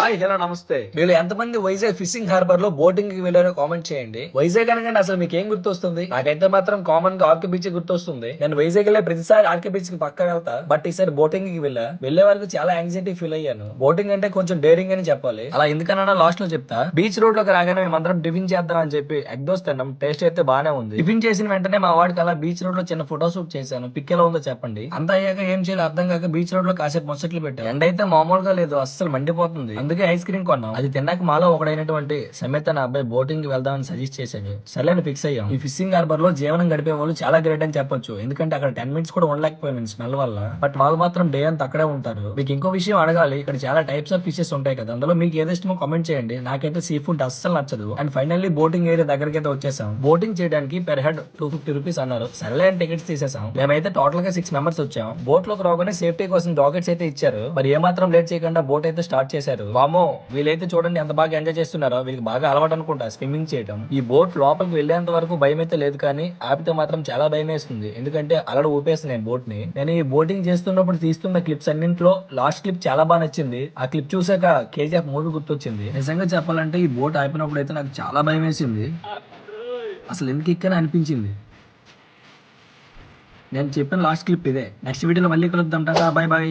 Hi hello నమస్తే. మీరు ఎంతమంది వైజాగ్ ఫిషింగ్ హార్బర్ లో బోటింగ్ కి వెళ్ళారో కామెంట్ చేయండి. వైజాగ్ అనగానే అసలు మీకు ఏం గుర్తొస్తుంది? నాకైతే మాత్రం కామన్ గా ఆర్కే బీచ్ గుర్తొస్తుంది. నేను వైజాగ్ వెళ్ళే ప్రతిసారి ఆర్కే బీచ్ కి పక్క వెళ్తా. బట్ ఈసారి బోటింగ్ కి వెళ్ళే వరకు చాలా యాంగ్జైటీ ఫీల్ అయ్యాను. బోటింగ్ అంటే కొంచెం డేరింగ్ అని చెప్పాలి. అలా ఎందుకన్నా లాస్ట్ లో చెప్తా. బీచ్ రోడ్ లోకి రాగానే మేమందరం టిఫిన్ చేద్దాం అని చెప్పి ఎగ్ దోస్ తిన్నాం. టేస్ట్ అయితే బానే ఉంది. టిఫిన్ చేసిన వెంటనే మా వాడికి అలా బీచ్ రోడ్ లో చిన్న ఫోటో షూట్ చేశాను. పిక్ ఎలా ఉందో చెప్పండి. అంతా అయ్యాక ఏం చేయాలి అర్థం కాక బీచ్ రోడ్ లో కాసేపు ముచ్చట్లు పెట్టాం. ఎండ అయితే మామూలుగా లేదు, అస్సలు మండిపోతుంది. అందుకే ఐస్ క్రీమ్ కొన్నాం. అది తిన్నాక మాలో ఒకడైనటువంటి సమేత నా అబ్బాయి బోటింగ్ కి వెళ్దామని సజెస్ట్ చేశాడు. సరైన ఫిక్స్ అయ్యాం. ఈ ఫిషింగ్ హార్బర్ లో జీవనం గడిపే వాళ్ళు చాలా గ్రేట్ అని చెప్పొచ్చు. ఎందుకంటే అక్కడ 10 మినిట్స్ కూడా ఉండలేకపోయాను స్మెల్ వల్ల. బట్ వాళ్ళు మాత్రం డే అంతా అక్కడే ఉంటారు. మీకు ఇంకో విషయం అడగాలి, ఇక్కడ చాలా టైప్స్ ఆఫ్ ఫిషెస్ ఉంటాయి కదా, అందులో మీకు ఏది ఇష్టమో కామెంట్ చేయండి. నాకైతే సీ ఫుడ్ అస్సలు నచ్చదు. అండ్ ఫైనల్లీ బోటింగ్ ఏరియా దగ్గరికి అయితే వచ్చేసాం. బోటింగ్ చేయడానికి పెర్ హెడ్ 250 రూపీస్ అన్నారు. సరేలే అని టికెట్స్ తీసేసాం. మేమైతే టోటల్ గా 6 మెంబర్స్ వచ్చాం. బోట్ లోకి రాగానే సేఫ్టీ కోసం జాకెట్స్ అయితే ఇచ్చారు. మరి ఏమాత్రం లేట్ చేయకుండా బోట్ అయితే స్టార్ట్ చేశారు. వామో, వీళ్ళైతే చూడండి ఎంత బాగా ఎంజాయ్ చేస్తున్నారో. వీళ్ళకి బాగా అలవాటు అనుకుంటా స్విమ్మింగ్ చేయడం. ఈ బోట్ లోపలికి వెళ్లేంత వరకు భయం అయితే లేదు, కానీ ఆపితే మాత్రం చాలా భయం వేస్తుంది. ఎందుకంటే అలడ ఊపేస్తుంది నేను బోట్ ని. నేను ఈ బోటింగ్ చేస్తున్నప్పుడు తీస్తున్న క్లిప్స్ అన్నింటిలో లాస్ట్ క్లిప్ చాలా బాగా నచ్చింది. ఆ క్లిప్ చూసాక కేజీఎఫ్ మూవీ గుర్తొచ్చింది. నిజంగా చెప్పాలంటే ఈ బోట్ ఆపినప్పుడు అయితే నాకు చాలా భయం వేసింది. అసలు ఎందుకు ఇక్కడ అనిపించింది. నేను చెప్పిన లాస్ట్ క్లిప్ ఇదే. నెక్స్ట్ వీడియోలో మళ్ళీ కలుద్దాం. Tata, by by.